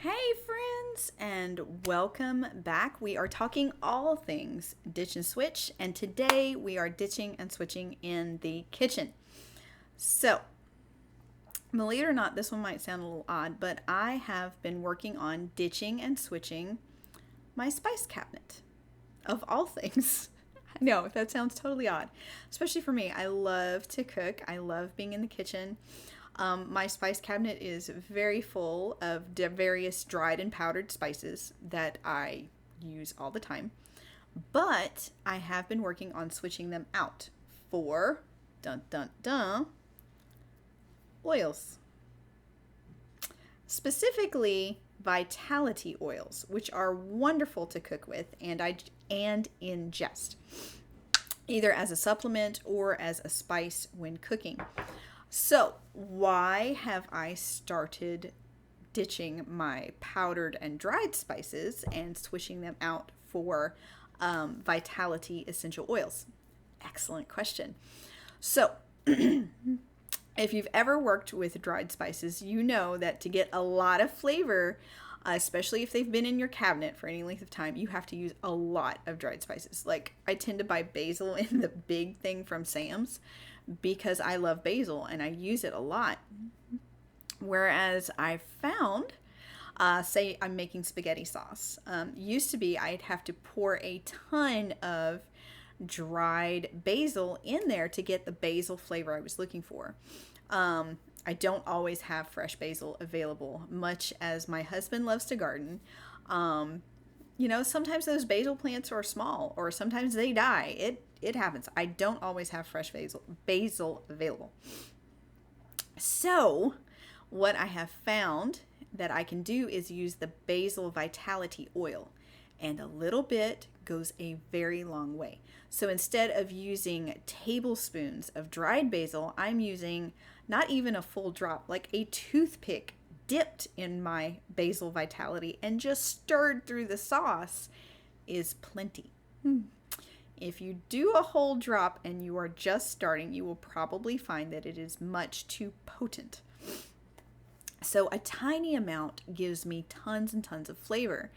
Hey, friends, and welcome back. We are talking all things ditch and switch, and today we are ditching and switching in the kitchen. So, believe it or not, this one might sound a little odd, but I have been working on ditching and switching my spice cabinet, of all things. I know, that sounds totally odd, especially for me. I love to cook, I love being in the kitchen. My spice cabinet is very full of various dried and powdered spices that I use all the time. But I have been working on switching them out for dun dun dun oils. Specifically vitality oils, which are wonderful to cook with and ingest, either as a supplement or as a spice when cooking. So, why have I started ditching my powdered and dried spices and switching them out for vitality essential oils? Excellent question. So, if you've ever worked with dried spices, you know that to get a lot of flavor, especially if they've been in your cabinet for any length of time, you have to use a lot of dried spices. Like, I tend to buy basil in the big thing from Sam's because I love basil and I use it a lot. Whereas I found, say I'm making spaghetti sauce, used to be I'd have to pour a ton of dried basil in there to get the basil flavor I was looking for. I don't always have fresh basil available, much as my husband loves to garden. Sometimes those basil plants are small or sometimes they die. It happens. I don't always have fresh basil available. So, what I have found that I can do is use the basil vitality oil, and a little bit goes a very long way. So instead of using tablespoons of dried basil, I'm using not even a full drop, like a toothpick dipped in my basil vitality and just stirred through the sauce is plenty. If you do a whole drop and you are just starting, you will probably find that it is much too potent. So a tiny amount gives me tons and tons of flavor.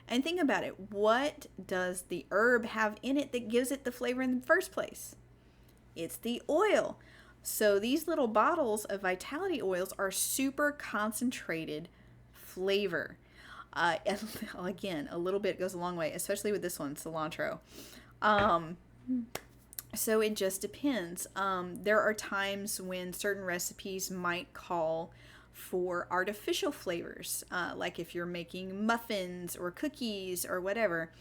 And think about it, what does the herb have in it that gives it the flavor in the first place? It's the oil. So these little bottles of vitality oils are super concentrated flavor. Again, a little bit goes a long way, especially with this one, cilantro. So it just depends. There are times when certain recipes might call for artificial flavors, like if you're making muffins or cookies or whatever.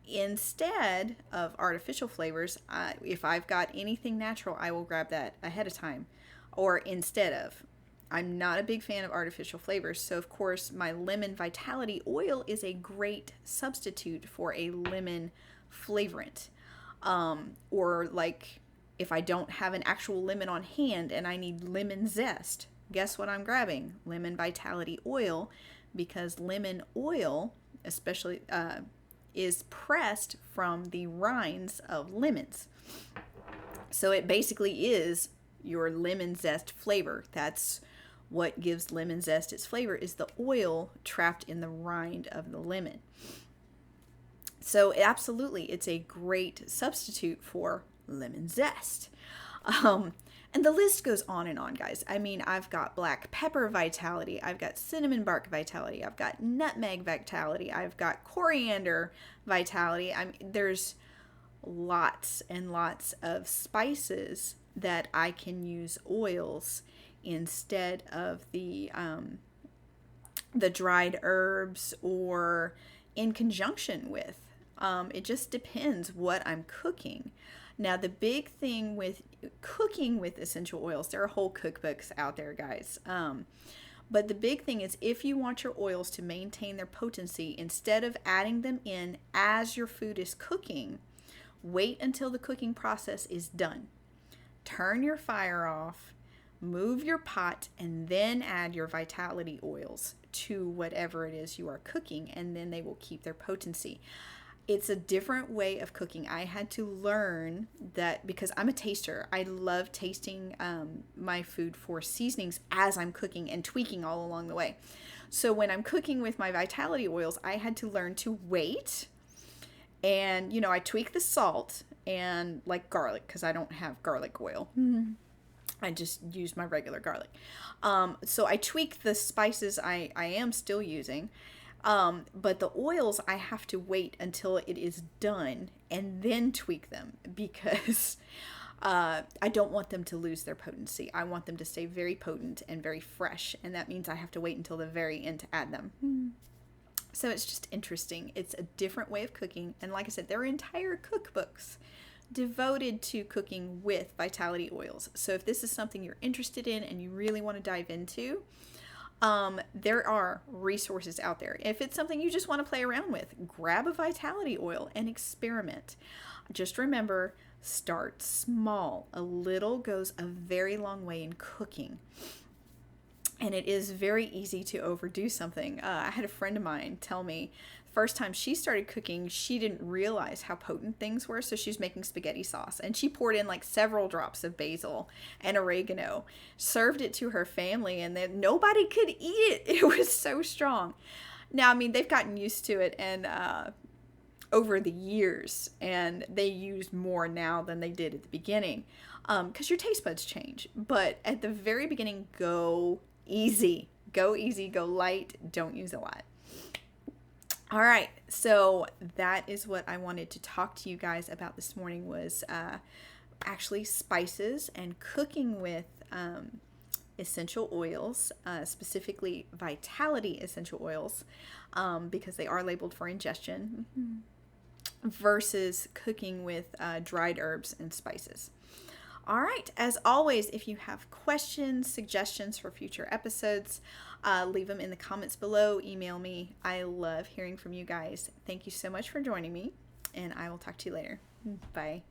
Instead of artificial flavors, if I've got anything natural, I will grab that ahead of time. Or instead of. I'm not a big fan of artificial flavors, so of course my lemon vitality oil is a great substitute for a lemon flavorant. Or like if I don't have an actual lemon on hand and I need lemon zest, guess what I'm grabbing? Lemon vitality oil, because lemon oil, especially, is pressed from the rinds of lemons. So it basically is your lemon zest flavor. That's what gives lemon zest its flavor, is the oil trapped in the rind of the lemon. So absolutely, it's a great substitute for lemon zest. And the list goes on and on, guys. I mean, I've got black pepper vitality, I've got cinnamon bark vitality, I've got nutmeg vitality, I've got coriander vitality. There's lots and lots of spices that I can use oils instead of the dried herbs or in conjunction with. It just depends what I'm cooking. Now, the big thing with cooking with essential oils, there are whole cookbooks out there, guys. But the big thing is, if you want your oils to maintain their potency, instead of adding them in as your food is cooking, wait until the cooking process is done. Turn your fire off, move your pot, and then add your vitality oils to whatever it is you are cooking, and then they will keep their potency. It's a different way of cooking. I had to learn that because I'm a taster. I love tasting my food for seasonings as I'm cooking and tweaking all along the way. So when I'm cooking with my vitality oils, I had to learn to wait. And, I tweak the salt and like garlic because I don't have garlic oil. I just use my regular garlic. So I tweak the spices I am still using. But the oils, I have to wait until it is done and then tweak them because I don't want them to lose their potency. I want them to stay very potent and very fresh. And that means I have to wait until the very end to add them. So it's just interesting. It's a different way of cooking. And like I said, there are entire cookbooks devoted to cooking with vitality oils. So if this is something you're interested in and you really want to dive into, there are resources out there. If it's something you just want to play around with, grab a vitality oil and experiment. Just remember, start small. A little goes a very long way in cooking. And it is very easy to overdo something. I had a friend of mine tell me first time she started cooking, she didn't realize how potent things were. So she was making spaghetti sauce and she poured in like several drops of basil and oregano, served it to her family, and then nobody could eat it. It was so strong. Now, I mean, they've gotten used to it and over the years, and they use more now than they did at the beginning because your taste buds change. But at the very beginning, go easy, go light, don't use a lot. All right, so that is what I wanted to talk to you guys about this morning was actually spices and cooking with essential oils, specifically vitality essential oils, because they are labeled for ingestion, versus cooking with dried herbs and spices. All right, as always, if you have questions, suggestions for future episodes, leave them in the comments below. Email me. I love hearing from you guys. Thank you so much for joining me, and I will talk to you later. Bye.